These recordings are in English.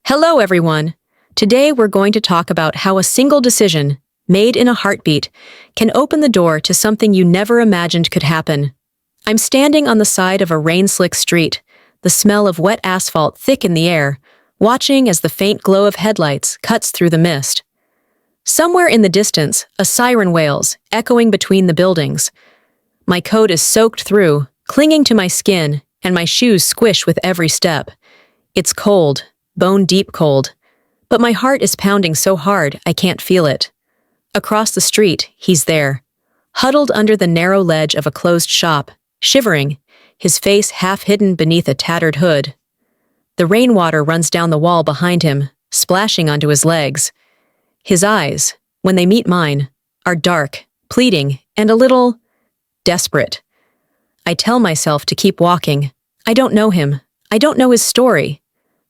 Hello, everyone. Today we're going to talk about how a single decision, made in a heartbeat, can open the door to something you never imagined could happen. I'm standing on the side of a rain-slick street, the smell of wet asphalt thick in the air, watching as the faint glow of headlights cuts through the mist. Somewhere in the distance, a siren wails, echoing between the buildings. My coat is soaked through, clinging to my skin, and my shoes squish with every step. It's cold, bone-deep cold, but my heart is pounding so hard I can't feel it. Across the street, he's there, huddled under the narrow ledge of a closed shop, shivering, his face half hidden beneath a tattered hood. The rainwater runs down the wall behind him, splashing onto his legs. His eyes, when they meet mine, are dark, pleading, and a little desperate. I tell myself to keep walking. I don't know him. I don't know his story.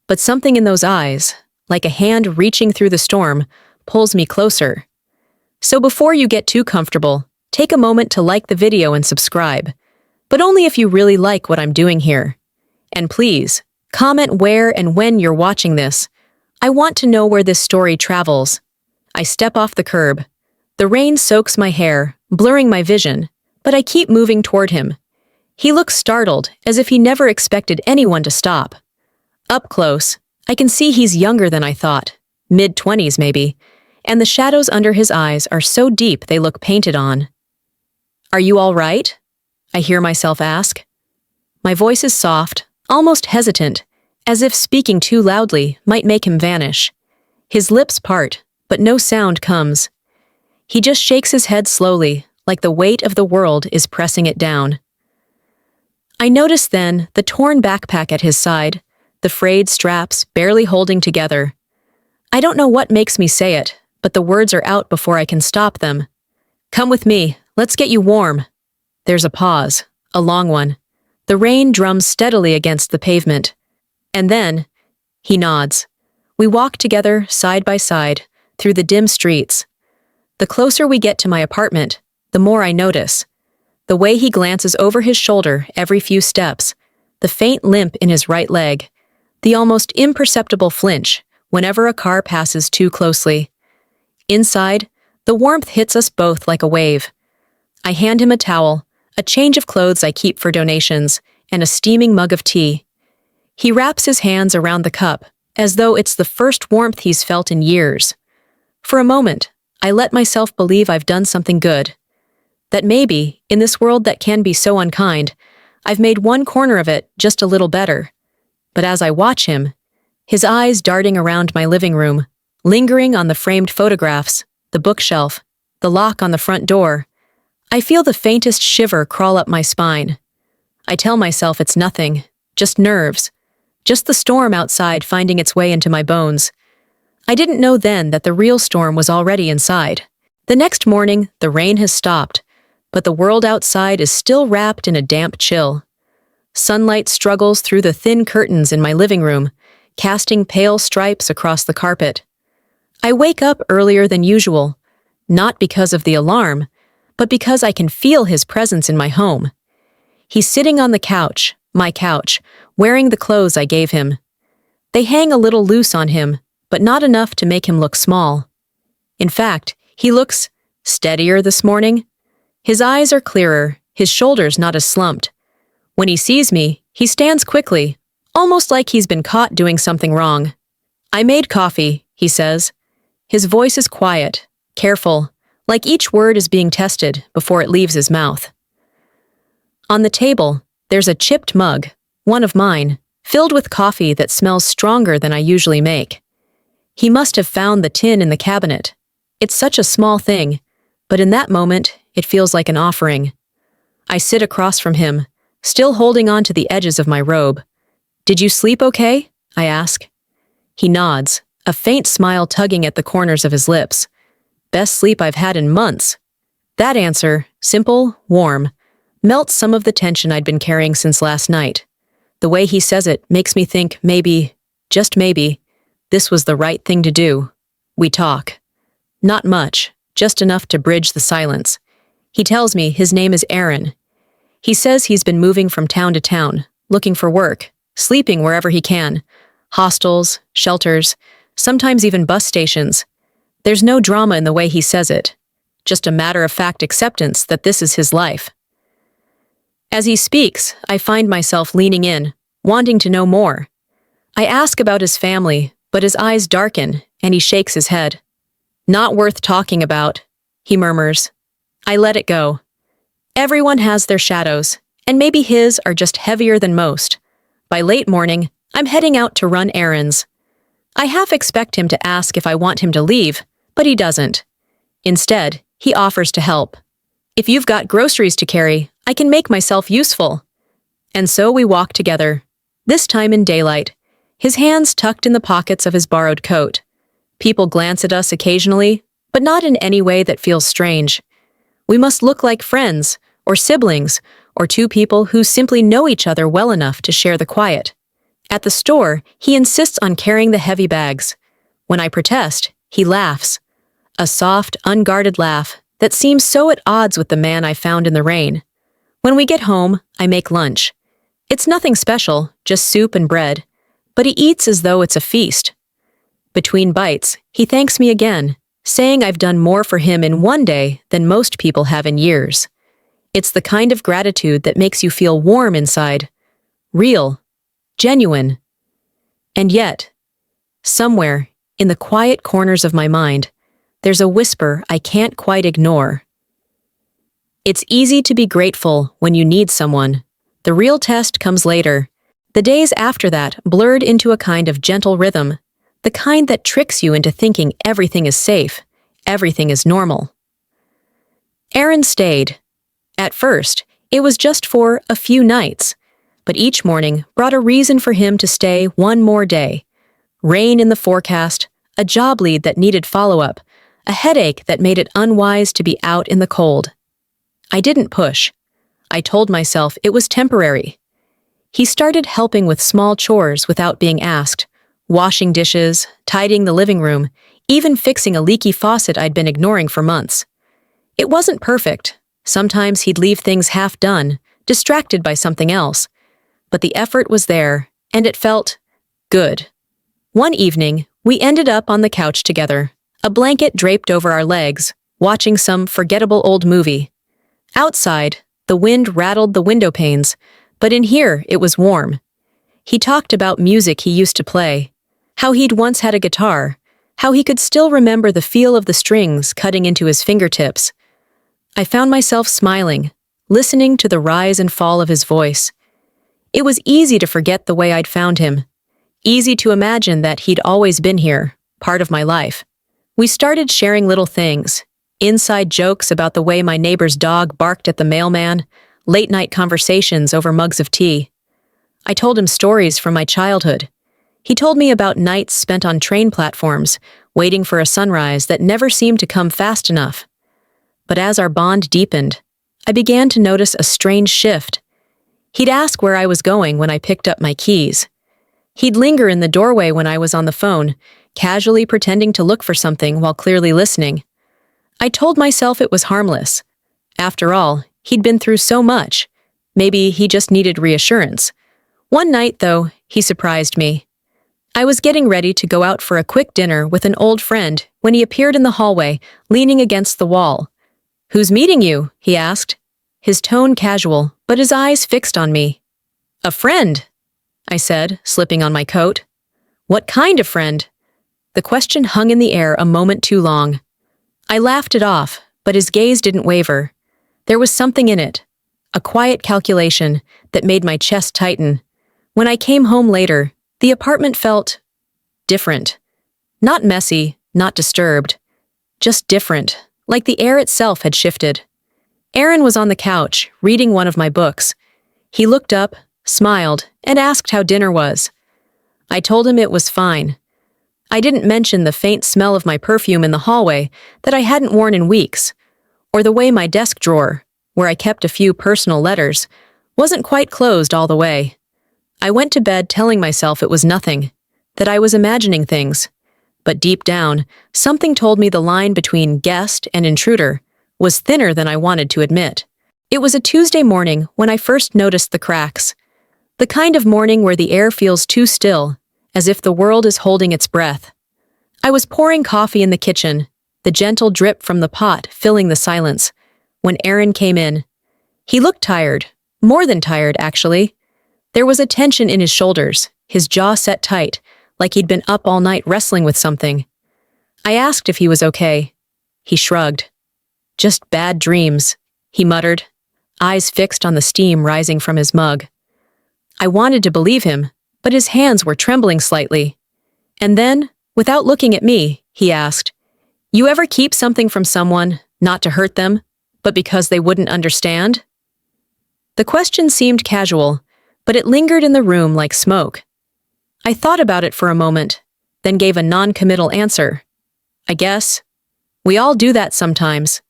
But something in those eyes, like a hand reaching through the storm, pulls me closer. So before you get too comfortable, take a moment to like the video and subscribe. But only if you really like what I'm doing here. And please, comment where and when you're watching this. I want to know where this story travels. I step off the curb. The rain soaks my hair, blurring my vision, but I keep moving toward him. He looks startled, as if he never expected anyone to stop. Up close, I can see he's younger than I thought, mid-20s maybe, and the shadows under his eyes are so deep they look painted on. "Are you all right?" I hear myself ask. My voice is soft, almost hesitant, as if speaking too loudly might make him vanish. His lips part, but no sound comes. He just shakes his head slowly, like the weight of the world is pressing it down. I notice then the torn backpack at his side, the frayed straps barely holding together. I don't know what makes me say it, but the words are out before I can stop them. "Come with me, let's get you warm." There's a pause, a long one. The rain drums steadily against the pavement. And then, he nods. We walk together, side by side, through the dim streets. The closer we get to my apartment, the more I notice. The way he glances over his shoulder every few steps, the faint limp in his right leg, the almost imperceptible flinch whenever a car passes too closely. Inside, the warmth hits us both like a wave. I hand him a towel, a change of clothes I keep for donations, and a steaming mug of tea. He wraps his hands around the cup, as though it's the first warmth he's felt in years. For a moment, I let myself believe I've done something good. That maybe, in this world that can be so unkind, I've made one corner of it just a little better. But as I watch him, his eyes darting around my living room, lingering on the framed photographs, the bookshelf, the lock on the front door, I feel the faintest shiver crawl up my spine. I tell myself it's nothing, just nerves, just the storm outside finding its way into my bones. I didn't know then that the real storm was already inside. The next morning, the rain has stopped, but the world outside is still wrapped in a damp chill. Sunlight struggles through the thin curtains in my living room, casting pale stripes across the carpet. I wake up earlier than usual, not because of the alarm, but because I can feel his presence in my home. He's sitting on the couch, my couch, wearing the clothes I gave him. They hang a little loose on him, but not enough to make him look small. In fact, he looks steadier this morning. His eyes are clearer, his shoulders not as slumped. When he sees me, he stands quickly, almost like he's been caught doing something wrong. "I made coffee," he says. His voice is quiet, careful, like each word is being tested before it leaves his mouth. On the table, there's a chipped mug, one of mine, filled with coffee that smells stronger than I usually make. He must have found the tin in the cabinet. It's such a small thing, but in that moment, it feels like an offering. I sit across from him, still holding on to the edges of my robe. "Did you sleep okay?" I ask. He nods, a faint smile tugging at the corners of his lips. "Best sleep I've had in months." That answer, simple, warm, melts some of the tension I'd been carrying since last night. The way he says it makes me think maybe, just maybe, this was the right thing to do. We talk. Not much, just enough to bridge the silence. He tells me his name is Aaron. He says he's been moving from town to town, looking for work, sleeping wherever he can, hostels, shelters, sometimes even bus stations. There's no drama in the way he says it, just a matter-of-fact acceptance that this is his life. As he speaks, I find myself leaning in, wanting to know more. I ask about his family, but his eyes darken and he shakes his head. "Not worth talking about," he murmurs. I let it go. Everyone has their shadows, and maybe his are just heavier than most. By late morning, I'm heading out to run errands. I half expect him to ask if I want him to leave, but he doesn't. Instead, he offers to help. "If you've got groceries to carry, I can make myself useful." And so we walk together, this time in daylight, his hands tucked in the pockets of his borrowed coat. People glance at us occasionally, but not in any way that feels strange. We must look like friends, or siblings, or two people who simply know each other well enough to share the quiet. At the store, he insists on carrying the heavy bags. When I protest, he laughs. A soft, unguarded laugh that seems so at odds with the man I found in the rain. When we get home, I make lunch. It's nothing special, just soup and bread, but he eats as though it's a feast. Between bites, he thanks me again, saying I've done more for him in one day than most people have in years. It's the kind of gratitude that makes you feel warm inside, real, genuine. And yet, somewhere, in the quiet corners of my mind, there's a whisper I can't quite ignore. It's easy to be grateful when you need someone. The real test comes later. The days after that blurred into a kind of gentle rhythm, the kind that tricks you into thinking everything is safe, everything is normal. Aaron stayed. At first, it was just for a few nights, but each morning brought a reason for him to stay one more day. Rain in the forecast, a job lead that needed follow-up, a headache that made it unwise to be out in the cold. I didn't push. I told myself it was temporary. He started helping with small chores without being asked, washing dishes, tidying the living room, even fixing a leaky faucet I'd been ignoring for months. It wasn't perfect. Sometimes he'd leave things half done, distracted by something else. But the effort was there, and it felt good. One evening, we ended up on the couch together, a blanket draped over our legs, watching some forgettable old movie. Outside, the wind rattled the window panes, but in here it was warm. He talked about music he used to play, how he'd once had a guitar, how he could still remember the feel of the strings cutting into his fingertips. I found myself smiling, listening to the rise and fall of his voice. It was easy to forget the way I'd found him, easy to imagine that he'd always been here, part of my life. We started sharing little things, inside jokes about the way my neighbor's dog barked at the mailman, late-night conversations over mugs of tea. I told him stories from my childhood. He told me about nights spent on train platforms, waiting for a sunrise that never seemed to come fast enough. But as our bond deepened, I began to notice a strange shift. He'd ask where I was going when I picked up my keys. He'd linger in the doorway when I was on the phone, casually pretending to look for something while clearly listening. I told myself it was harmless. After all, he'd been through so much. Maybe he just needed reassurance. One night, though, he surprised me. I was getting ready to go out for a quick dinner with an old friend when he appeared in the hallway, leaning against the wall. "Who's meeting you?" he asked. His tone casual, but his eyes fixed on me. "A friend," I said, slipping on my coat. "What kind of friend?" The question hung in the air a moment too long. I laughed it off, but his gaze didn't waver. There was something in it, a quiet calculation that made my chest tighten. When I came home later, the apartment felt different. Not messy, not disturbed. Just different, like the air itself had shifted. Aaron was on the couch, reading one of my books. He looked up, smiled, and asked how dinner was. I told him it was fine. I didn't mention the faint smell of my perfume in the hallway that I hadn't worn in weeks, or the way my desk drawer, where I kept a few personal letters, wasn't quite closed all the way. I went to bed telling myself it was nothing, that I was imagining things. But deep down, something told me the line between guest and intruder was thinner than I wanted to admit. It was a Tuesday morning when I first noticed the cracks. The kind of morning where the air feels too still, as if the world is holding its breath. I was pouring coffee in the kitchen, the gentle drip from the pot filling the silence, when Aaron came in. He looked tired, more than tired, actually. There was a tension in his shoulders, his jaw set tight, like he'd been up all night wrestling with something. I asked if he was okay. He shrugged. "Just bad dreams," he muttered, eyes fixed on the steam rising from his mug. I wanted to believe him, but his hands were trembling slightly. And then, without looking at me, he asked, "You ever keep something from someone, not to hurt them, but because they wouldn't understand?" The question seemed casual, but it lingered in the room like smoke. I thought about it for a moment, then gave a non-committal answer. "I guess. We all do that sometimes."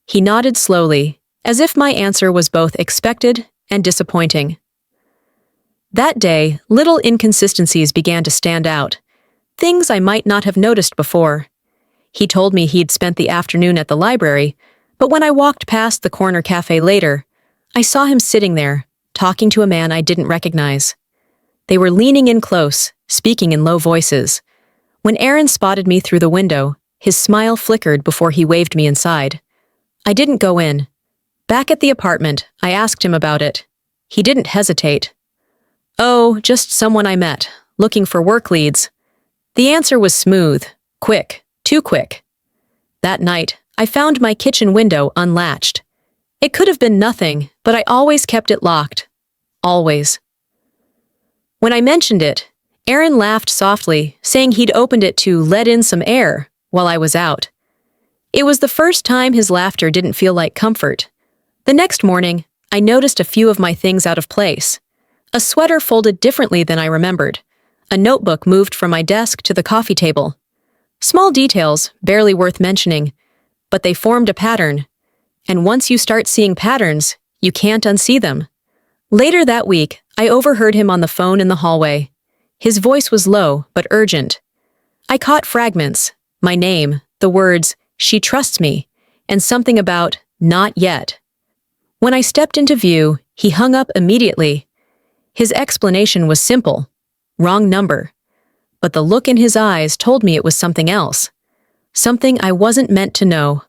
He nodded slowly, as if my answer was both expected and disappointing. That day, little inconsistencies began to stand out, things I might not have noticed before. He told me he'd spent the afternoon at the library, but when I walked past the corner cafe later, I saw him sitting there, talking to a man I didn't recognize. They were leaning in close, speaking in low voices. When Aaron spotted me through the window, his smile flickered before he waved me inside. I didn't go in. Back at the apartment, I asked him about it. He didn't hesitate. "Oh, just someone I met, looking for work leads." The answer was smooth, quick, too quick. That night, I found my kitchen window unlatched. It could have been nothing, but I always kept it locked. Always. When I mentioned it, Aaron laughed softly, saying he'd opened it to let in some air while I was out. It was the first time his laughter didn't feel like comfort. The next morning, I noticed a few of my things out of place. A sweater folded differently than I remembered. A notebook moved from my desk to the coffee table. Small details, barely worth mentioning, but they formed a pattern. And once you start seeing patterns, you can't unsee them. Later that week, I overheard him on the phone in the hallway. His voice was low, but urgent. I caught fragments, my name, the words, "She trusts me," and something about, "not yet." When I stepped into view, he hung up immediately. His explanation was simple. Wrong number. But the look in his eyes told me it was something else. Something I wasn't meant to know.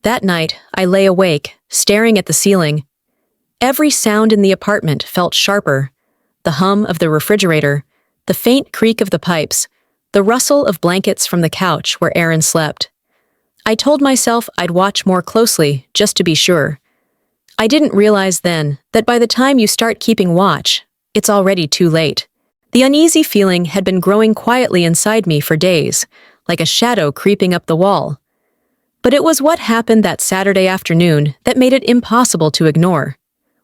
That night, I lay awake, staring at the ceiling. Every sound in the apartment felt sharper. The hum of the refrigerator, the faint creak of the pipes, the rustle of blankets from the couch where Aaron slept. I told myself I'd watch more closely, just to be sure. I didn't realize then that by the time you start keeping watch, it's already too late. The uneasy feeling had been growing quietly inside me for days, like a shadow creeping up the wall. But it was what happened that Saturday afternoon that made it impossible to ignore.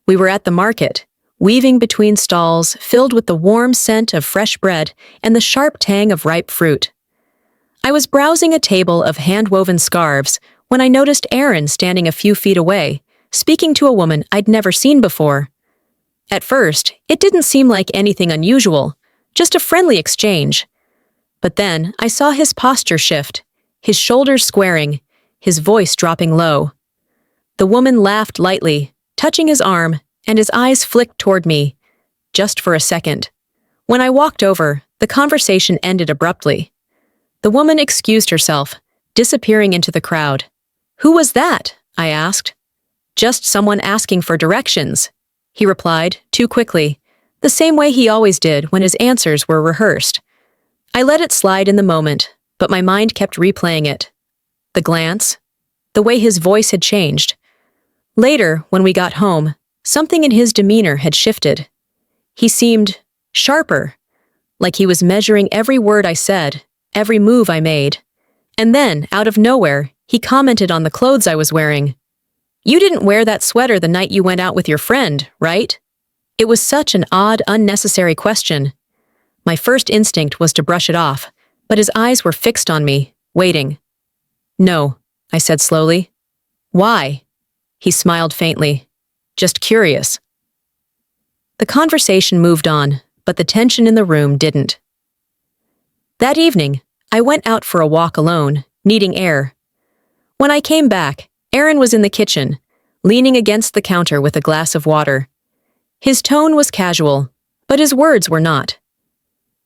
We were at the market, weaving between stalls filled with the warm scent of fresh bread and the sharp tang of ripe fruit. I was browsing a table of hand-woven scarves when I noticed Aaron standing a few feet away, speaking to a woman I'd never seen before. At first, it didn't seem like anything unusual, just a friendly exchange. But then I saw his posture shift, his shoulders squaring, his voice dropping low. The woman laughed lightly, touching his arm, and his eyes flicked toward me, just for a second. When I walked over, the conversation ended abruptly. The woman excused herself, disappearing into the crowd. "Who was that?" I asked. "Just someone asking for directions," he replied, too quickly, the same way he always did when his answers were rehearsed. I let it slide in the moment, but my mind kept replaying it. The glance, the way his voice had changed. Later, when we got home, something in his demeanor had shifted. He seemed sharper, like he was measuring every word I said, every move I made. And then, out of nowhere, he commented on the clothes I was wearing. "You didn't wear that sweater the night you went out with your friend, right?" It was such an odd, unnecessary question. My first instinct was to brush it off, but his eyes were fixed on me, waiting. "No," I said slowly. "Why?" He smiled faintly. "Just curious." The conversation moved on, but the tension in the room didn't. That evening, I went out for a walk alone, needing air. When I came back, Aaron was in the kitchen, leaning against the counter with a glass of water. His tone was casual, but his words were not.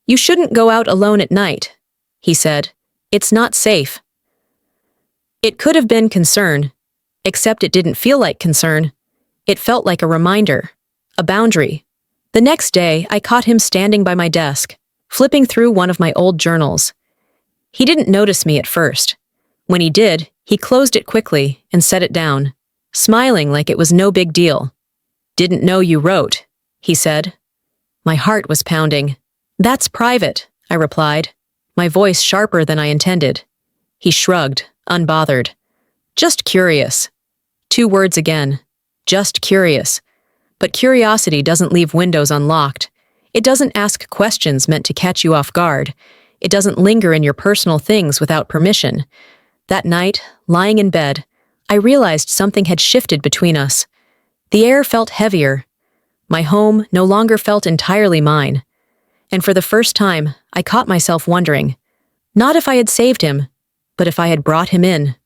"You shouldn't go out alone at night," he said. "It's not safe." It could have been concern, except it didn't feel like concern. It felt like a reminder, a boundary. The next day, I caught him standing by my desk, flipping through one of my old journals. He didn't notice me at first. When he did, he closed it quickly and set it down, smiling like it was no big deal. "Didn't know you wrote," he said. My heart was pounding. "That's private," I replied, my voice sharper than I intended. He shrugged, unbothered. "Just curious." 2 words again. Just curious. But curiosity doesn't leave windows unlocked. It doesn't ask questions meant to catch you off guard. It doesn't linger in your personal things without permission. That night, lying in bed, I realized something had shifted between us. The air felt heavier. My home no longer felt entirely mine. And for the first time, I caught myself wondering, not if I had saved him, but if I had brought him in,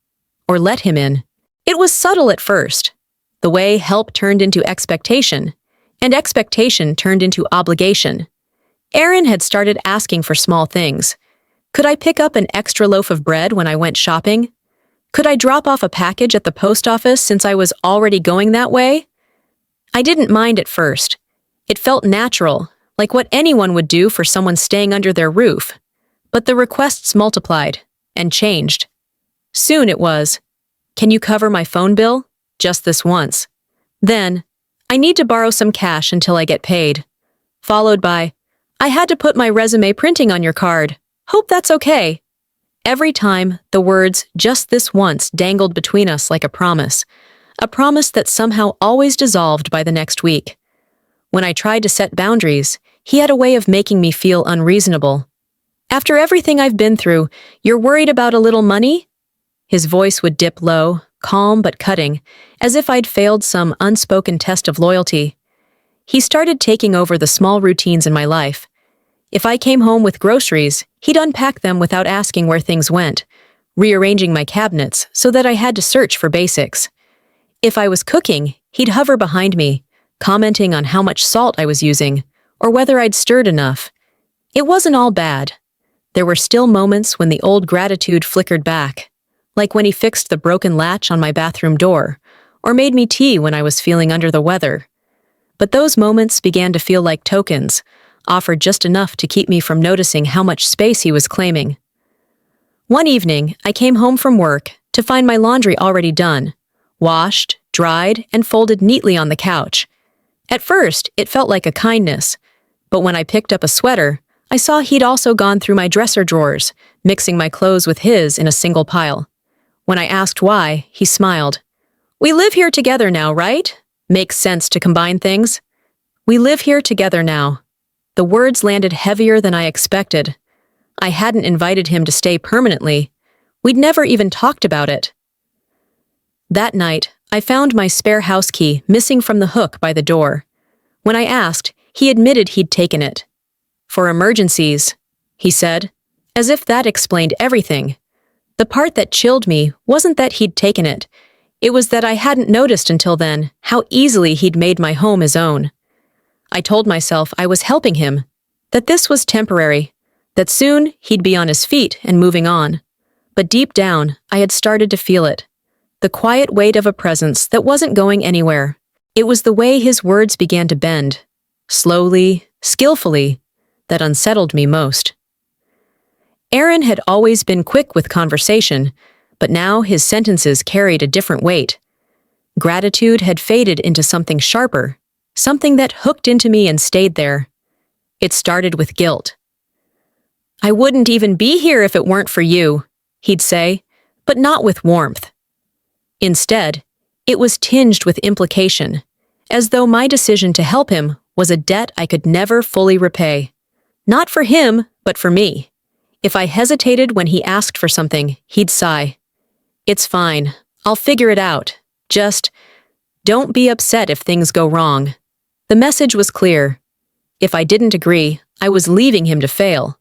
or let him in. It was subtle at first, the way help turned into expectation, and expectation turned into obligation. Aaron had started asking for small things. Could I pick up an extra loaf of bread when I went shopping? Could I drop off a package at the post office since I was already going that way? I didn't mind at first. It felt natural, like what anyone would do for someone staying under their roof. But the requests multiplied and changed. Soon it was, "Can you cover my phone bill? Just this once." Then, "I need to borrow some cash until I get paid." Followed by, "I had to put my resume printing on your card. Hope that's okay." Every time, the words, "just this once," dangled between us like a promise that somehow always dissolved by the next week. When I tried to set boundaries, he had a way of making me feel unreasonable. "After everything I've been through, you're worried about a little money?" His voice would dip low, calm but cutting, as if I'd failed some unspoken test of loyalty. He started taking over the small routines in my life. If I came home with groceries, he'd unpack them without asking where things went, rearranging my cabinets so that I had to search for basics. If I was cooking, he'd hover behind me, commenting on how much salt I was using, or whether I'd stirred enough. It wasn't all bad. There were still moments when the old gratitude flickered back, like when he fixed the broken latch on my bathroom door, or made me tea when I was feeling under the weather. But those moments began to feel like tokens, offered just enough to keep me from noticing how much space he was claiming. One evening, I came home from work to find my laundry already done, washed, dried, and folded neatly on the couch. At first, it felt like a kindness, but when I picked up a sweater, I saw he'd also gone through my dresser drawers, mixing my clothes with his in a single pile. When I asked why, he smiled. "We live here together now, right? Makes sense to combine things." "We live here together now." The words landed heavier than I expected. I hadn't invited him to stay permanently. We'd never even talked about it. That night, I found my spare house key missing from the hook by the door. When I asked, he admitted he'd taken it. "For emergencies," he said, as if that explained everything. The part that chilled me wasn't that he'd taken it. It was that I hadn't noticed until then how easily he'd made my home his own. I told myself I was helping him, that this was temporary, that soon he'd be on his feet and moving on. But deep down, I had started to feel it. The quiet weight of a presence that wasn't going anywhere. It was the way his words began to bend, slowly, skillfully, that unsettled me most. Aaron had always been quick with conversation, but now his sentences carried a different weight. Gratitude had faded into something sharper, something that hooked into me and stayed there. It started with guilt. "I wouldn't even be here if it weren't for you," he'd say, but not with warmth. Instead, it was tinged with implication, as though my decision to help him was a debt I could never fully repay. Not for him, but for me. If I hesitated when he asked for something, he'd sigh. "It's fine. I'll figure it out. Just don't be upset if things go wrong." The message was clear. If I didn't agree, I was leaving him to fail.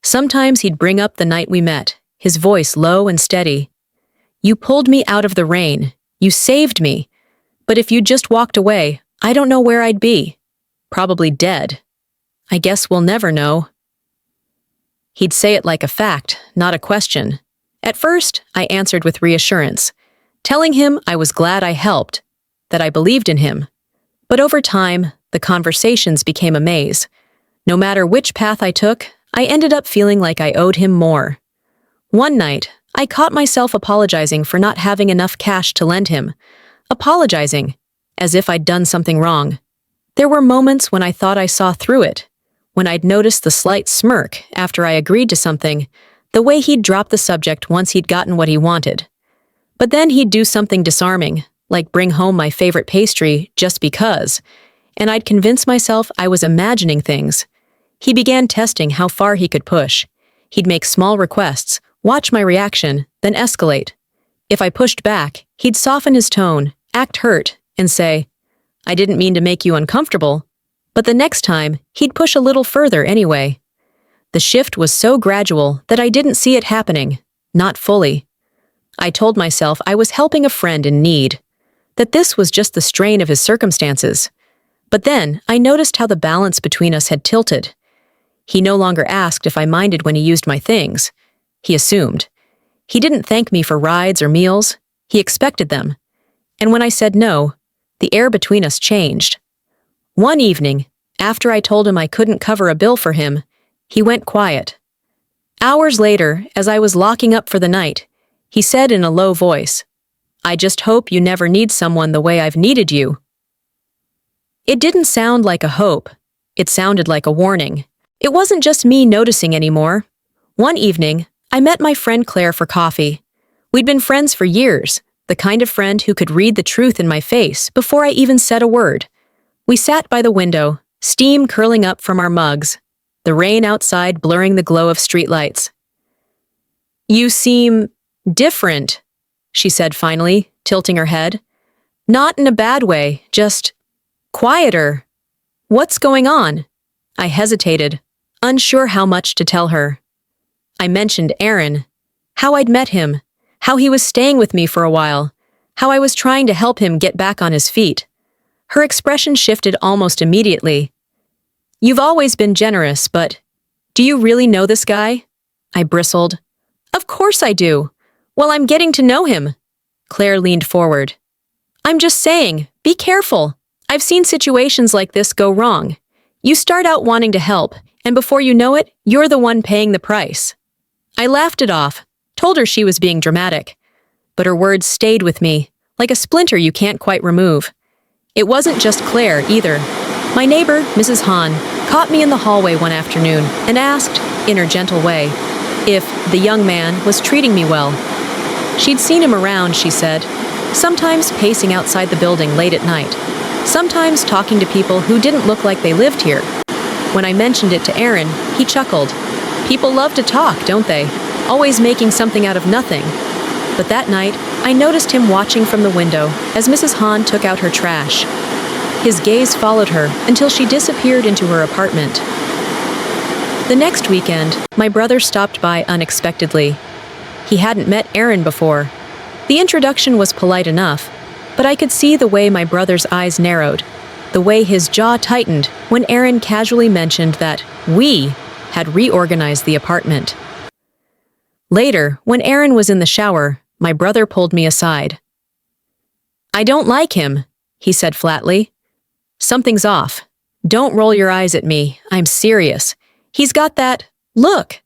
Sometimes he'd bring up the night we met, his voice low and steady. "You pulled me out of the rain. You saved me. But if you just walked away, I don't know where I'd be. Probably dead. I guess we'll never know." He'd say it like a fact, not a question. At first, I answered with reassurance, telling him I was glad I helped, that I believed in him. But over time, the conversations became a maze. No matter which path I took, I ended up feeling like I owed him more. One night, I caught myself apologizing for not having enough cash to lend him. Apologizing, as if I'd done something wrong. There were moments when I thought I saw through it, when I'd noticed the slight smirk after I agreed to something, the way he'd drop the subject once he'd gotten what he wanted. But then he'd do something disarming, like bring home my favorite pastry just because, and I'd convince myself I was imagining things. He began testing how far he could push. He'd make small requests, watch my reaction, then escalate. If I pushed back, he'd soften his tone, act hurt, and say, "I didn't mean to make you uncomfortable." But the next time, he'd push a little further anyway. The shift was so gradual that I didn't see it happening, not fully. I told myself I was helping a friend in need, that this was just the strain of his circumstances. But then, I noticed how the balance between us had tilted. He no longer asked if I minded when he used my things. He assumed. He didn't thank me for rides or meals. He expected them. And when I said no, the air between us changed. One evening, after I told him I couldn't cover a bill for him, he went quiet. Hours later, as I was locking up for the night, he said in a low voice, "I just hope you never need someone the way I've needed you." It didn't sound like a hope. It sounded like a warning. It wasn't just me noticing anymore. One evening, I met my friend Claire for coffee. We'd been friends for years, the kind of friend who could read the truth in my face before I even said a word. We sat by the window, steam curling up from our mugs, the rain outside blurring the glow of streetlights. "You seem different," she said finally, tilting her head. "Not in a bad way, just quieter. What's going on?" I hesitated, unsure how much to tell her. I mentioned Aaron, how I'd met him, how he was staying with me for a while, how I was trying to help him get back on his feet. Her expression shifted almost immediately. "You've always been generous, but do you really know this guy?" I bristled. "Of course I do. Well, I'm getting to know him." Claire leaned forward. "I'm just saying, be careful. I've seen situations like this go wrong. You start out wanting to help, and before you know it, you're the one paying the price." I laughed it off, told her she was being dramatic. But her words stayed with me, like a splinter you can't quite remove. It wasn't just Claire, either. My neighbor, Mrs. Hahn, caught me in the hallway one afternoon and asked, in her gentle way, if the young man was treating me well. She'd seen him around, she said, sometimes pacing outside the building late at night, sometimes talking to people who didn't look like they lived here. When I mentioned it to Aaron, he chuckled. People love to talk, don't they? Always making something out of nothing. But that night, I noticed him watching from the window as Mrs. Hahn took out her trash. His gaze followed her until she disappeared into her apartment. The next weekend, my brother stopped by unexpectedly. He hadn't met Aaron before. The introduction was polite enough, but I could see the way my brother's eyes narrowed, the way his jaw tightened when Aaron casually mentioned that we had reorganized the apartment. Later, when Aaron was in the shower, my brother pulled me aside. "I don't like him," he said flatly. "Something's off. Don't roll your eyes at me. I'm serious. He's got that look,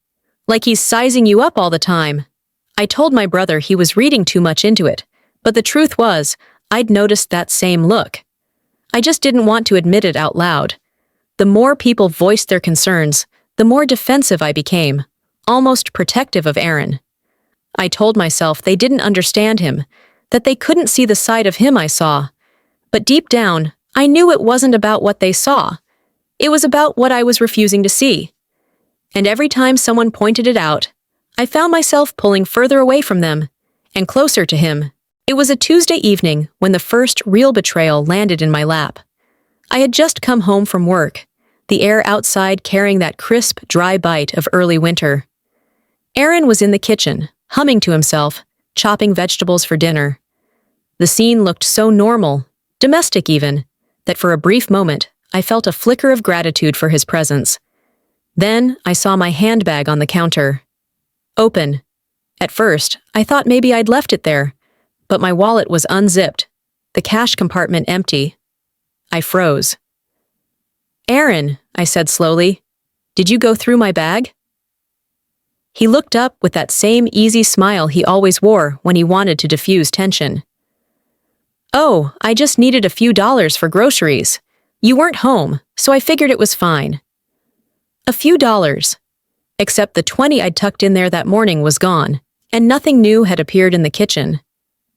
like he's sizing you up all the time." I told my brother he was reading too much into it, but the truth was, I'd noticed that same look. I just didn't want to admit it out loud. The more people voiced their concerns, the more defensive I became, almost protective of Aaron. I told myself they didn't understand him, that they couldn't see the side of him I saw. But deep down, I knew it wasn't about what they saw. It was about what I was refusing to see. And every time someone pointed it out, I found myself pulling further away from them and closer to him. It was a Tuesday evening when the first real betrayal landed in my lap. I had just come home from work, the air outside carrying that crisp, dry bite of early winter. Aaron was in the kitchen, humming to himself, chopping vegetables for dinner. The scene looked so normal, domestic even, that for a brief moment, I felt a flicker of gratitude for his presence. Then I saw my handbag on the counter. Open. At first, I thought maybe I'd left it there, but my wallet was unzipped, the cash compartment empty. I froze. "Aaron," I said slowly, "did you go through my bag?" He looked up with that same easy smile he always wore when he wanted to diffuse tension. "Oh, I just needed a few dollars for groceries. You weren't home, so I figured it was fine." A few dollars. Except the 20 I'd tucked in there that morning was gone, and nothing new had appeared in the kitchen.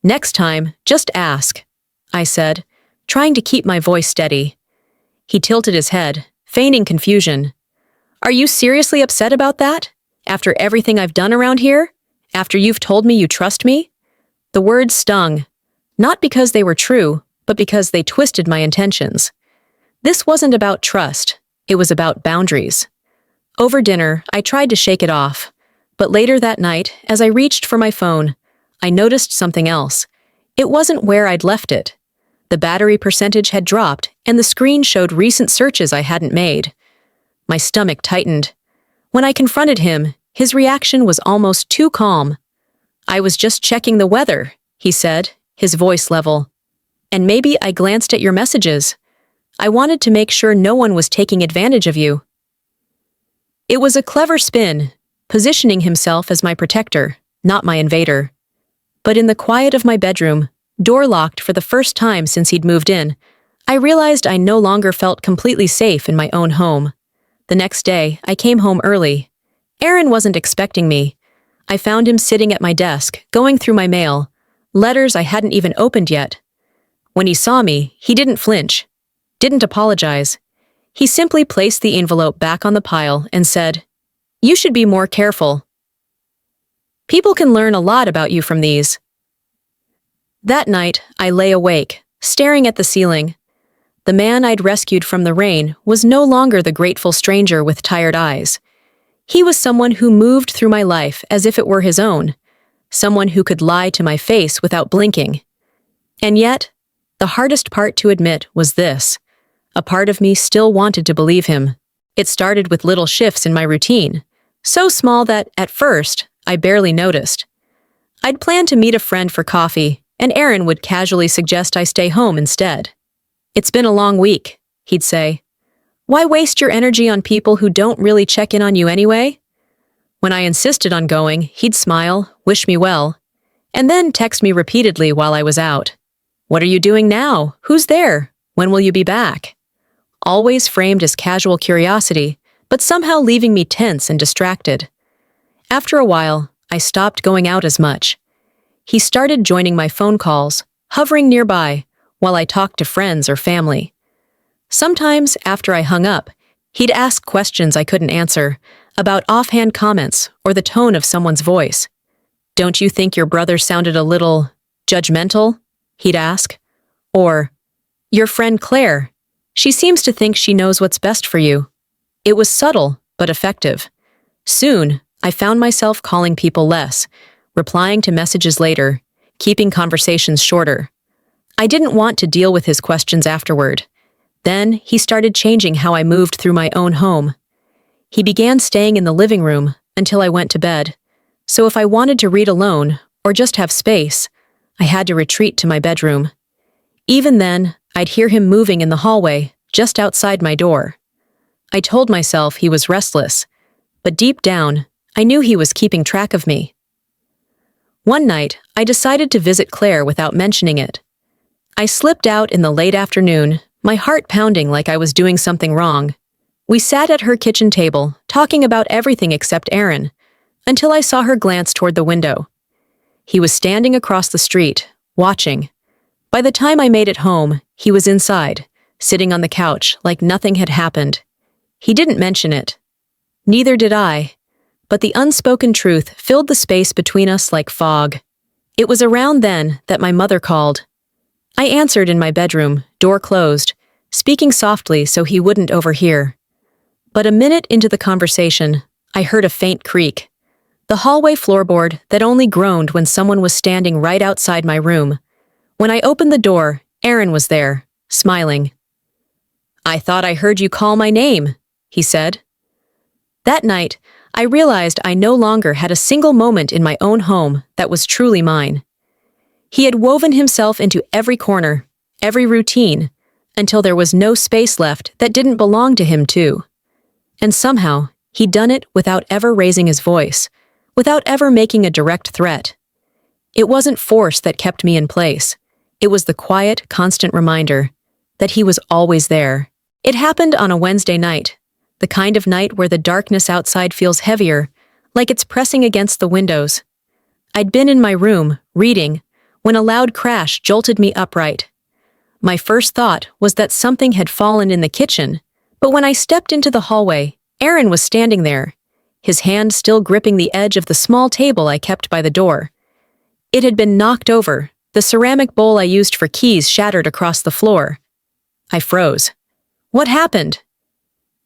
"Next time, just ask," I said, trying to keep my voice steady. He tilted his head, feigning confusion. "Are you seriously upset about that? After everything I've done around here? After you've told me you trust me?" The words stung, not because they were true, but because they twisted my intentions. This wasn't about trust, it was about boundaries. Over dinner, I tried to shake it off, but later that night, as I reached for my phone, I noticed something else. It wasn't where I'd left it. The battery percentage had dropped, and the screen showed recent searches I hadn't made. My stomach tightened. When I confronted him, his reaction was almost too calm. "I was just checking the weather," he said, his voice level. "And maybe I glanced at your messages. I wanted to make sure no one was taking advantage of you." It was a clever spin, positioning himself as my protector, not my invader. But in the quiet of my bedroom, door locked for the first time since he'd moved in, I realized I no longer felt completely safe in my own home. The next day, I came home early. Aaron wasn't expecting me. I found him sitting at my desk, going through my mail, letters I hadn't even opened yet. When he saw me, he didn't flinch, didn't apologize. He simply placed the envelope back on the pile and said, "You should be more careful. People can learn a lot about you from these." That night, I lay awake, staring at the ceiling. The man I'd rescued from the rain was no longer the grateful stranger with tired eyes. He was someone who moved through my life as if it were his own, someone who could lie to my face without blinking. And yet, the hardest part to admit was this. A part of me still wanted to believe him. It started with little shifts in my routine, so small that, at first, I barely noticed. I'd planned to meet a friend for coffee, and Aaron would casually suggest I stay home instead. "It's been a long week," he'd say. "Why waste your energy on people who don't really check in on you anyway?" When I insisted on going, he'd smile, wish me well, and then text me repeatedly while I was out. "What are you doing now? Who's there? When will you be back?" Always framed as casual curiosity, but somehow leaving me tense and distracted. After a while, I stopped going out as much. He started joining my phone calls, hovering nearby, while I talked to friends or family. Sometimes, after I hung up, he'd ask questions I couldn't answer, about offhand comments or the tone of someone's voice. "Don't you think your brother sounded a little judgmental?" he'd ask. Or, "Your friend Claire, she seems to think she knows what's best for you." It was subtle, but effective. Soon, I found myself calling people less, replying to messages later, keeping conversations shorter. I didn't want to deal with his questions afterward. Then, he started changing how I moved through my own home. He began staying in the living room until I went to bed, so if I wanted to read alone, or just have space, I had to retreat to my bedroom. Even then, I'd hear him moving in the hallway, just outside my door. I told myself he was restless, but deep down, I knew he was keeping track of me. One night, I decided to visit Claire without mentioning it. I slipped out in the late afternoon, my heart pounding like I was doing something wrong. We sat at her kitchen table, talking about everything except Aaron, until I saw her glance toward the window. He was standing across the street, watching. By the time I made it home, he was inside, sitting on the couch like nothing had happened. He didn't mention it. Neither did I. But the unspoken truth filled the space between us like fog. It was around then that my mother called. I answered in my bedroom, door closed, speaking softly so he wouldn't overhear. But a minute into the conversation, I heard a faint creak. The hallway floorboard that only groaned when someone was standing right outside my room. When I opened the door, Aaron was there, smiling. "I thought I heard you call my name," he said. That night, I realized I no longer had a single moment in my own home that was truly mine. He had woven himself into every corner, every routine, until there was no space left that didn't belong to him too. And somehow, he'd done it without ever raising his voice, without ever making a direct threat. It wasn't force that kept me in place. It was the quiet, constant reminder that he was always there. It happened on a Wednesday night, the kind of night where the darkness outside feels heavier, like it's pressing against the windows. I'd been in my room, reading, when a loud crash jolted me upright. My first thought was that something had fallen in the kitchen, but when I stepped into the hallway, Aaron was standing there, his hand still gripping the edge of the small table I kept by the door. It had been knocked over, the ceramic bowl I used for keys shattered across the floor. I froze. What happened?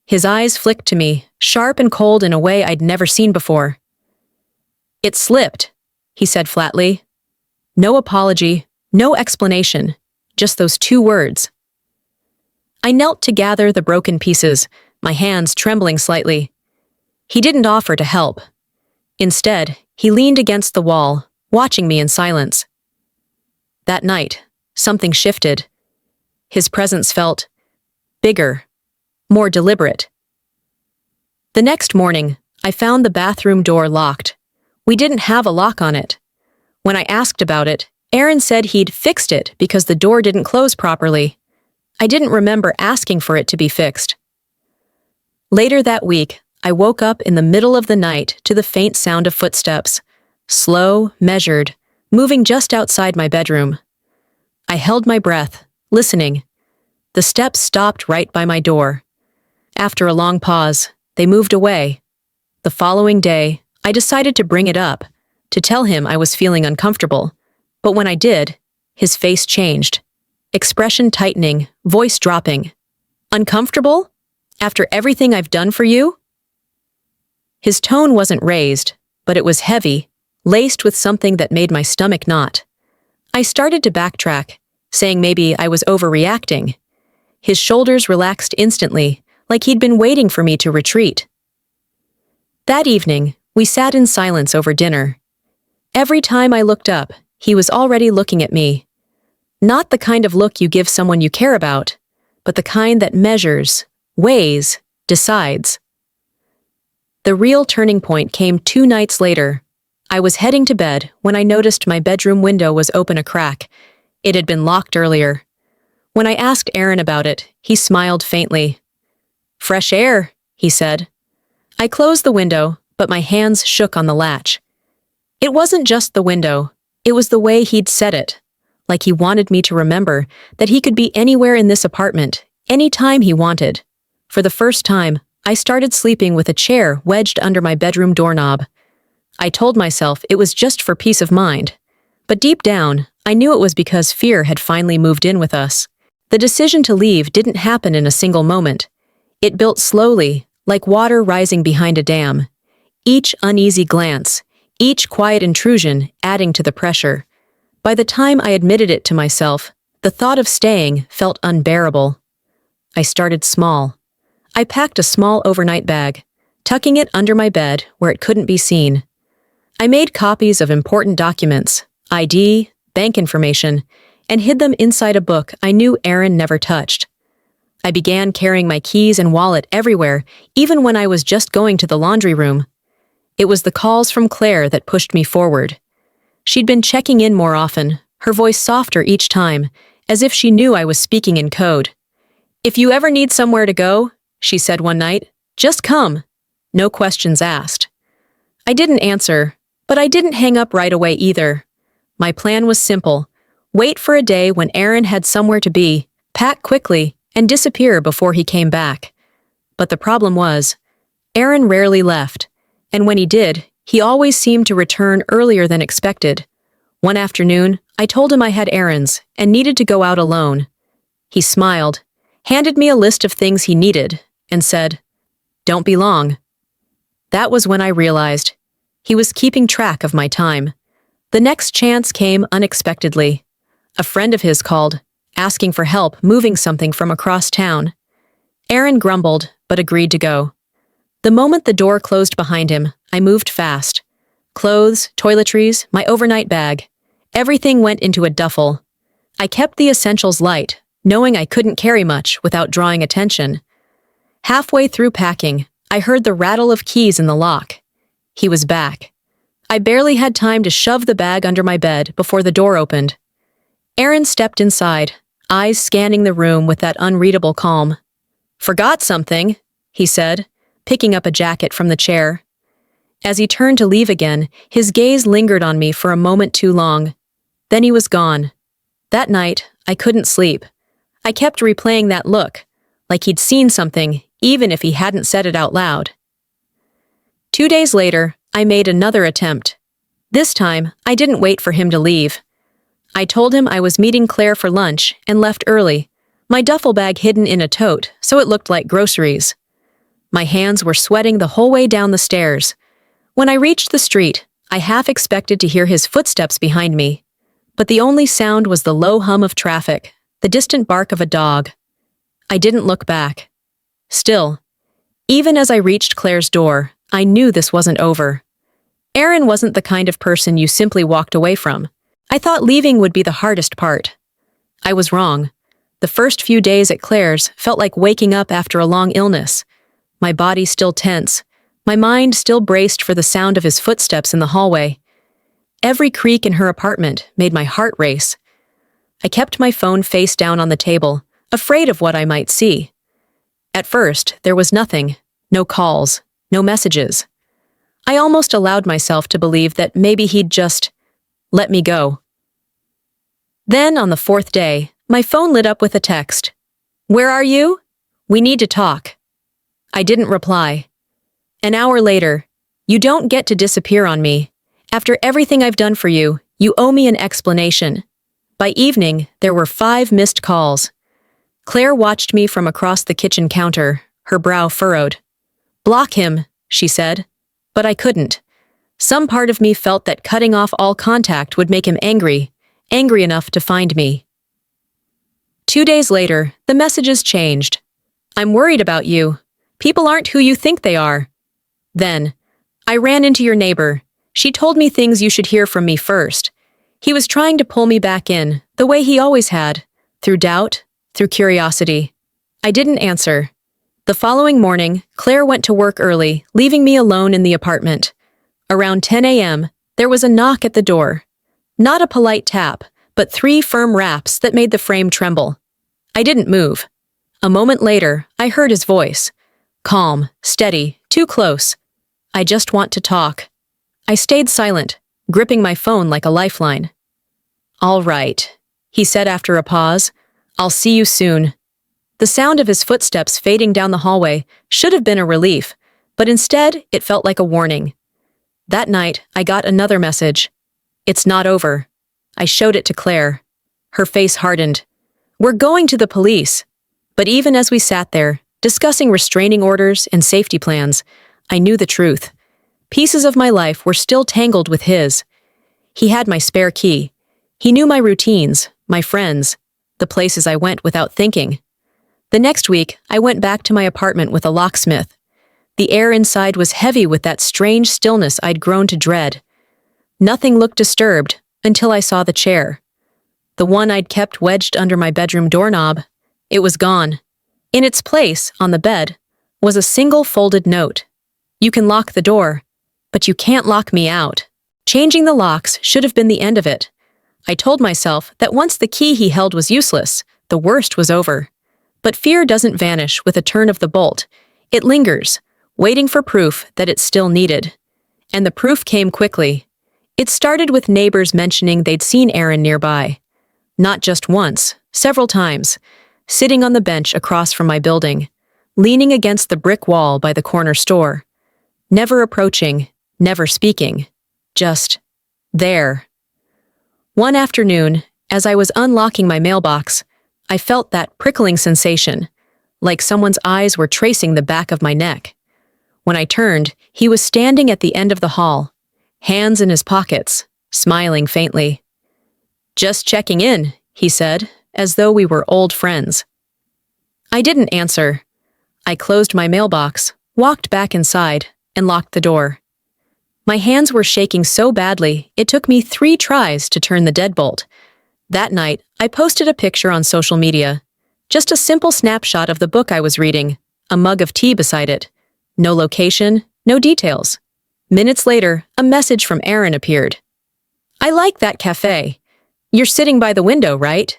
His eyes flicked to me, sharp and cold in a way I'd never seen before. It slipped, he said flatly. No apology, no explanation, just those two words. I knelt to gather the broken pieces, my hands trembling slightly. He didn't offer to help. Instead, he leaned against the wall, watching me in silence. That night, something shifted. His presence felt bigger, more deliberate. The next morning, I found the bathroom door locked. We didn't have a lock on it. When I asked about it, Aaron said he'd fixed it because the door didn't close properly. I didn't remember asking for it to be fixed. Later that week, I woke up in the middle of the night to the faint sound of footsteps, slow, measured, moving just outside my bedroom. I held my breath, listening. The steps stopped right by my door. After a long pause, they moved away. The following day, I decided to bring it up, to tell him I was feeling uncomfortable. But when I did, his face changed. Expression tightening, voice dropping. Uncomfortable? After everything I've done for you? His tone wasn't raised, but it was heavy, laced with something that made my stomach knot. I started to backtrack, saying maybe I was overreacting. His shoulders relaxed instantly, like he'd been waiting for me to retreat. That evening, we sat in silence over dinner. Every time I looked up, he was already looking at me. Not the kind of look you give someone you care about, but the kind that measures, weighs, decides. The real turning point came 2 nights later. I was heading to bed when I noticed my bedroom window was open a crack. It had been locked earlier. When I asked Aaron about it, he smiled faintly. "Fresh air," he said. I closed the window, but my hands shook on the latch. It wasn't just the window. It was the way he'd said it, like he wanted me to remember that he could be anywhere in this apartment, any time he wanted. For the first time, I started sleeping with a chair wedged under my bedroom doorknob. I told myself it was just for peace of mind. But deep down, I knew it was because fear had finally moved in with us. The decision to leave didn't happen in a single moment. It built slowly, like water rising behind a dam. Each uneasy glance, each quiet intrusion adding to the pressure. By the time I admitted it to myself, the thought of staying felt unbearable. I started small. I packed a small overnight bag, tucking it under my bed where it couldn't be seen. I made copies of important documents, ID, bank information, and hid them inside a book I knew Aaron never touched. I began carrying my keys and wallet everywhere, even when I was just going to the laundry room. It was the calls from Claire that pushed me forward. She'd been checking in more often, her voice softer each time, as if she knew I was speaking in code. "If you ever need somewhere to go," she said one night, "just come." No questions asked. I didn't answer, but I didn't hang up right away either. My plan was simple. Wait for a day when Aaron had somewhere to be, pack quickly, and disappear before he came back. But the problem was, Aaron rarely left, and when he did, he always seemed to return earlier than expected. One afternoon, I told him I had errands and needed to go out alone. He smiled, handed me a list of things he needed, and said, "Don't be long." That was when I realized he was keeping track of my time. The next chance came unexpectedly. A friend of his called, asking for help moving something from across town. Aaron grumbled, but agreed to go. The moment the door closed behind him, I moved fast. Clothes, toiletries, my overnight bag. Everything went into a duffel. I kept the essentials light, knowing I couldn't carry much without drawing attention. Halfway through packing, I heard the rattle of keys in the lock. He was back. I barely had time to shove the bag under my bed before the door opened. Aaron stepped inside, eyes scanning the room with that unreadable calm. "Forgot something," he said, picking up a jacket from the chair. As he turned to leave again, his gaze lingered on me for a moment too long. Then he was gone. That night, I couldn't sleep. I kept replaying that look, like he'd seen something, even if he hadn't said it out loud. 2 days later, I made another attempt. This time, I didn't wait for him to leave. I told him I was meeting Claire for lunch and left early, my duffel bag hidden in a tote so it looked like groceries. My hands were sweating the whole way down the stairs. When I reached the street, I half expected to hear his footsteps behind me. But the only sound was the low hum of traffic, the distant bark of a dog. I didn't look back. Still, even as I reached Claire's door, I knew this wasn't over. Aaron wasn't the kind of person you simply walked away from. I thought leaving would be the hardest part. I was wrong. The first few days at Claire's felt like waking up after a long illness. My body still tense, my mind still braced for the sound of his footsteps in the hallway. Every creak in her apartment made my heart race. I kept my phone face down on the table, afraid of what I might see. At first, there was nothing, no calls, no messages. I almost allowed myself to believe that maybe he'd just let me go. Then, on the 4th day, my phone lit up with a text. "Where are you? We need to talk." I didn't reply. An hour later, "You don't get to disappear on me. After everything I've done for you, you owe me an explanation." By evening, there were 5 missed calls. Claire watched me from across the kitchen counter, her brow furrowed. "Block him," she said. But I couldn't. Some part of me felt that cutting off all contact would make him angry enough to find me. 2 days later, the messages changed. "I'm worried about you. People aren't who you think they are." Then, "I ran into your neighbor. She told me things you should hear from me first." He was trying to pull me back in, the way he always had, through doubt, through curiosity. I didn't answer. The following morning, Claire went to work early, leaving me alone in the apartment. Around 10 a.m., there was a knock at the door. Not a polite tap, but 3 firm raps that made the frame tremble. I didn't move. A moment later, I heard his voice. Calm, steady, too close. "I just want to talk." I stayed silent, gripping my phone like a lifeline. "All right," he said after a pause. "I'll see you soon." The sound of his footsteps fading down the hallway should have been a relief, but instead it felt like a warning. That night, I got another message. "It's not over." I showed it to Claire. Her face hardened. "We're going to the police." But even as we sat there, discussing restraining orders and safety plans, I knew the truth. Pieces of my life were still tangled with his. He had my spare key. He knew my routines, my friends, the places I went without thinking. The next week, I went back to my apartment with a locksmith. The air inside was heavy with that strange stillness I'd grown to dread. Nothing looked disturbed until I saw the chair. The one I'd kept wedged under my bedroom doorknob. It was gone. In its place, on the bed, was a single folded note. "You can lock the door, but you can't lock me out." Changing the locks should have been the end of it. I told myself that once the key he held was useless, the worst was over. But fear doesn't vanish with a turn of the bolt. It lingers, waiting for proof that it's still needed. And the proof came quickly. It started with neighbors mentioning they'd seen Aaron nearby. Not just once, several times, sitting on the bench across from my building, leaning against the brick wall by the corner store. Never approaching, never speaking. Just there. One afternoon, as I was unlocking my mailbox, I felt that prickling sensation, like someone's eyes were tracing the back of my neck. When I turned, he was standing at the end of the hall, hands in his pockets, smiling faintly. "Just checking in," he said, as though we were old friends. I didn't answer. I closed my mailbox, walked back inside, and locked the door. My hands were shaking so badly, it took me 3 tries to turn the deadbolt. That night, I posted a picture on social media. Just a simple snapshot of the book I was reading, a mug of tea beside it. No location, no details. Minutes later, a message from Aaron appeared. "I like that cafe. You're sitting by the window, right?"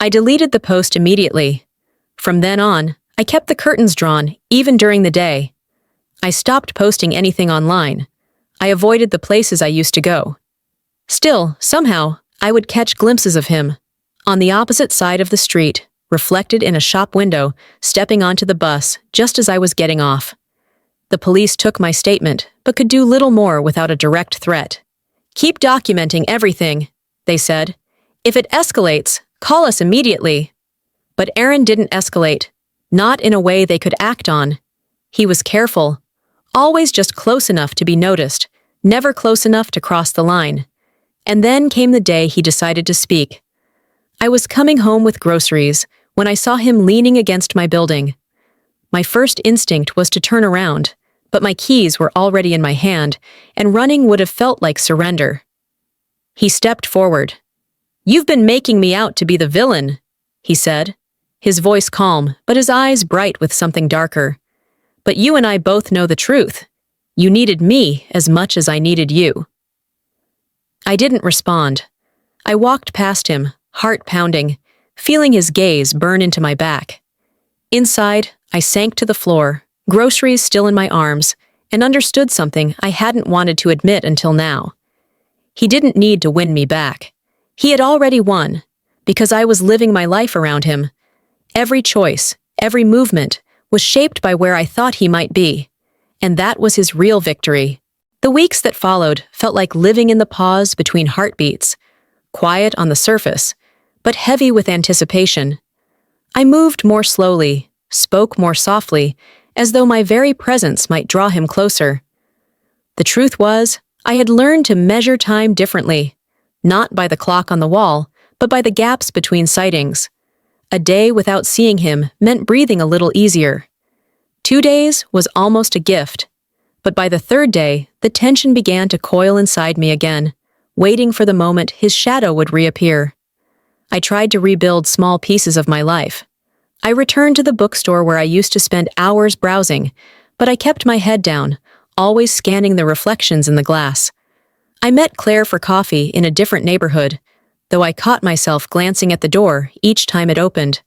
I deleted the post immediately. From then on, I kept the curtains drawn, even during the day. I stopped posting anything online. I avoided the places I used to go. Still, somehow, I would catch glimpses of him, on the opposite side of the street, reflected in a shop window, stepping onto the bus just as I was getting off. The police took my statement, but could do little more without a direct threat. "Keep documenting everything," they said. "If it escalates, call us immediately." But Aaron didn't escalate, not in a way they could act on. He was careful, always just close enough to be noticed, never close enough to cross the line. And then came the day he decided to speak. I was coming home with groceries when I saw him leaning against my building. My first instinct was to turn around, but my keys were already in my hand, and running would have felt like surrender. He stepped forward. "You've been making me out to be the villain," he said, his voice calm, but his eyes bright with something darker. "But you and I both know the truth. You needed me as much as I needed you." I didn't respond. I walked past him, heart pounding, feeling his gaze burn into my back. Inside, I sank to the floor, groceries still in my arms, and understood something I hadn't wanted to admit until now. He didn't need to win me back. He had already won, because I was living my life around him. Every choice, every movement, was shaped by where I thought he might be, and that was his real victory. The weeks that followed felt like living in the pause between heartbeats, quiet on the surface, but heavy with anticipation. I moved more slowly, spoke more softly, as though my very presence might draw him closer. The truth was, I had learned to measure time differently, not by the clock on the wall, but by the gaps between sightings. A day without seeing him meant breathing a little easier. 2 days was almost a gift. But by the 3rd day, the tension began to coil inside me again, waiting for the moment his shadow would reappear. I tried to rebuild small pieces of my life. I returned to the bookstore where I used to spend hours browsing, but I kept my head down, always scanning the reflections in the glass. I met Claire for coffee in a different neighborhood, though I caught myself glancing at the door each time it opened.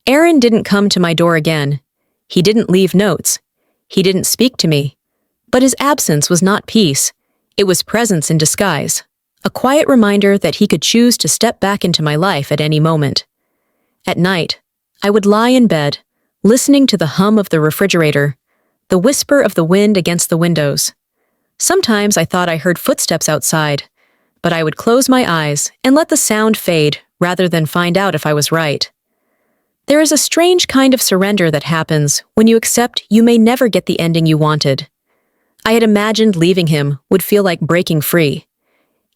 Aaron didn't come to my door again. He didn't leave notes. He didn't speak to me. But his absence was not peace. It was presence in disguise, a quiet reminder that he could choose to step back into my life at any moment. At night, I would lie in bed, listening to the hum of the refrigerator, the whisper of the wind against the windows. Sometimes I thought I heard footsteps outside, but I would close my eyes and let the sound fade rather than find out if I was right. There is a strange kind of surrender that happens when you accept you may never get the ending you wanted. I had imagined leaving him would feel like breaking free.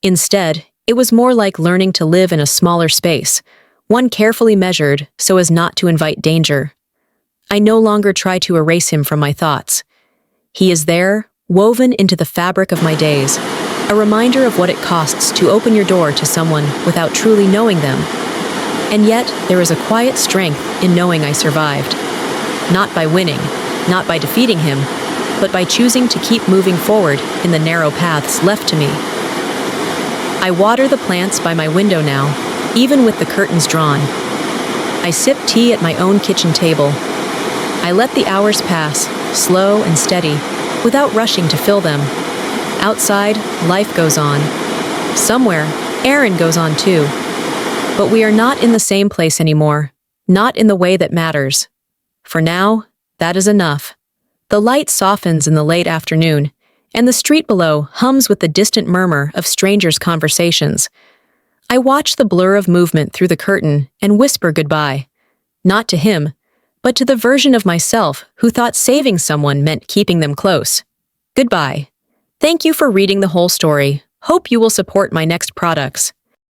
Instead, it was more like learning to live in a smaller space, one carefully measured so as not to invite danger. I no longer try to erase him from my thoughts. He is there, woven into the fabric of my days, a reminder of what it costs to open your door to someone without truly knowing them. And yet, there is a quiet strength in knowing I survived. Not by winning, not by defeating him, but by choosing to keep moving forward in the narrow paths left to me. I water the plants by my window now, even with the curtains drawn. I sip tea at my own kitchen table. I let the hours pass, slow and steady, without rushing to fill them. Outside, life goes on. Somewhere, Aaron goes on too. But we are not in the same place anymore, not in the way that matters. For now, that is enough. The light softens in the late afternoon, and the street below hums with the distant murmur of strangers' conversations. I watch the blur of movement through the curtain and whisper goodbye, not to him, but to the version of myself who thought saving someone meant keeping them close. Goodbye. Thank you for reading the whole story. Hope you will support my next products.